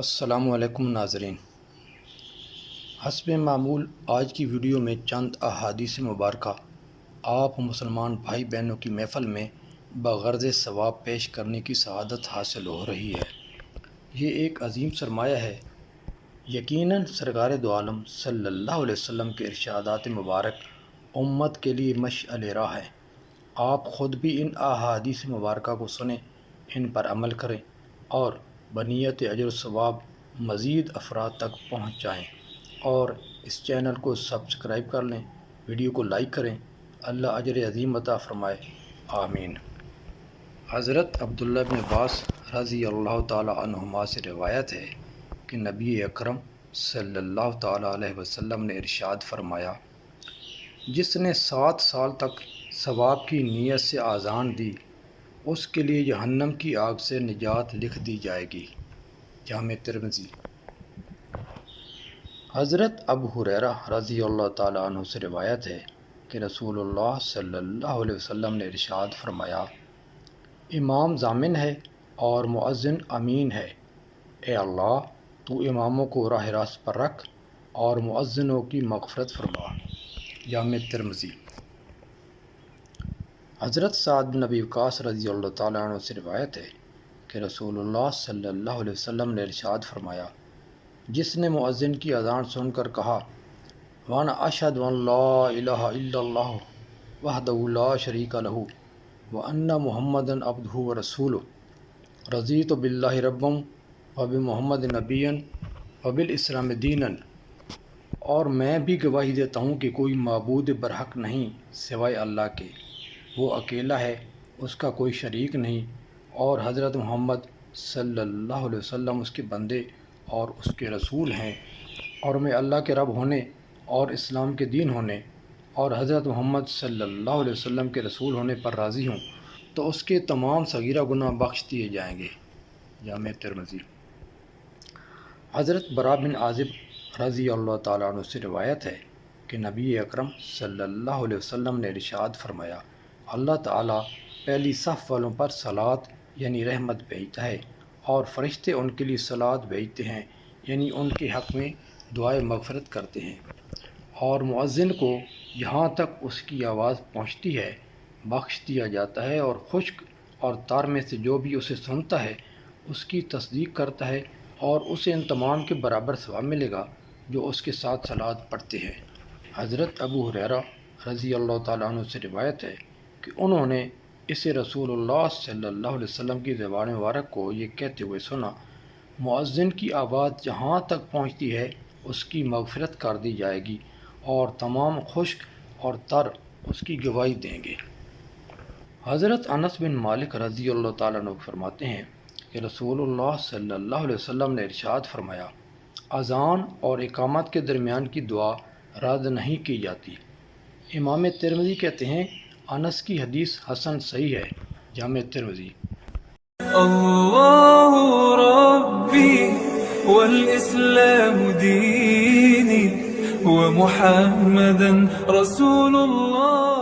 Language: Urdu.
السلام علیکم ناظرین، حسب معمول آج کی ویڈیو میں چند احادیث مبارکہ آپ مسلمان بھائی بہنوں کی محفل میں بغرض ثواب پیش کرنے کی سعادت حاصل ہو رہی ہے۔ یہ ایک عظیم سرمایہ ہے۔ یقیناً سرکار دو عالم صلی اللہ علیہ وسلم کے ارشادات مبارک امت کے لیے مشعل راہ ہیں۔ آپ خود بھی ان احادیث مبارکہ کو سنیں، ان پر عمل کریں اور بنیت اجر و ثواب مزید افراد تک پہنچائیں، اور اس چینل کو سبسکرائب کر لیں، ویڈیو کو لائک کریں۔ اللہ اجر عظیم عطا فرمائے، آمین۔ حضرت عبداللہ بن عباس رضی اللہ تعالی عنہما سے روایت ہے کہ نبی اکرم صلی اللہ تعالی علیہ وسلم نے ارشاد فرمایا، جس نے 7 سال تک ثواب کی نیت سے اذان دی، اس کے لیے جہنم کی آگ سے نجات لکھ دی جائے گی۔ جامع ترمذی۔ حضرت ابو ہریرہ رضی اللہ تعالی عنہ سے روایت ہے کہ رسول اللہ صلی اللہ علیہ وسلم نے ارشاد فرمایا، امام ضامن ہے اور مؤذن امین ہے۔ اے اللہ، تو اماموں کو راہ راست پر رکھ اور مؤذنوں کی مغفرت فرما۔ جامع ترمذی۔ حضرت سعد بن ابی وقاص رضی اللہ تعالیٰ عنہ سے روایت ہے کہ رسول اللہ صلی اللہ علیہ وسلم نے ارشاد فرمایا، جس نے مؤذن کی اذان سن کر کہا، وَأَنَا أَشْهَدُ أَن لَا إِلَٰهَ إِلَّا اللَّهُ وَحْدَهُ لَا شَرِيكَ لَهُ وَأَنَّ مُحَمَّدًا عَبْدُهُ وَرَسُولُهُ رَضِيتُ بِاللَّهِ رَبًّا وَبِمُحَمَّدٍ نَبِيًّا وَبِالْإِسْلَامِ دِينًا، اور میں بھی گواہی دیتا ہوں کہ کوئی معبود برحق نہیں سوائے اللہ کے، وہ اکیلا ہے، اس کا کوئی شریک نہیں، اور حضرت محمد صلی اللہ علیہ وسلم اس کے بندے اور اس کے رسول ہیں، اور میں اللہ کے رب ہونے اور اسلام کے دین ہونے اور حضرت محمد صلی اللہ علیہ وسلم کے رسول ہونے پر راضی ہوں، تو اس کے تمام صغیرہ گناہ بخش دیے جائیں گے۔ جامع ترمذی۔ حضرت براء بن عازب رضی اللہ تعالیٰ عنہ سے روایت ہے کہ نبی اکرم صلی اللہ علیہ وسلم نے ارشاد فرمایا، اللہ تعالیٰ پہلی صف والوں پر صلاۃ یعنی رحمت بھیجتا ہے، اور فرشتے ان کے لیے صلاۃ بھیجتے ہیں یعنی ان کے حق میں دعائے مغفرت کرتے ہیں، اور مؤذن کو جہاں تک اس کی آواز پہنچتی ہے بخش دیا جاتا ہے، اور خشک اور تر میں سے جو بھی اسے سنتا ہے اس کی تصدیق کرتا ہے، اور اسے ان تمام کے برابر ثواب ملے گا جو اس کے ساتھ صلاۃ پڑھتے ہیں۔ حضرت ابو ہریرہ رضی اللہ تعالیٰ عنہ سے روایت ہے کہ انہوں نے اسے رسول اللہ صلی اللہ علیہ وسلم کی زبان مبارک کو یہ کہتے ہوئے سنا، مؤذن کی آواز جہاں تک پہنچتی ہے اس کی مغفرت کر دی جائے گی، اور تمام خشک اور تر اس کی گواہی دیں گے۔ حضرت انس بن مالک رضی اللہ تعالیٰ عنہ فرماتے ہیں کہ رسول اللہ صلی اللہ علیہ وسلم نے ارشاد فرمایا، اذان اور اقامت کے درمیان کی دعا رد نہیں کی جاتی۔ امام ترمذی کہتے ہیں، انس کی حدیث حسن صحیح ہے۔ جامع ترمذی۔ اللہ ربی والاسلام دینی ومحمدا رسول اللہ۔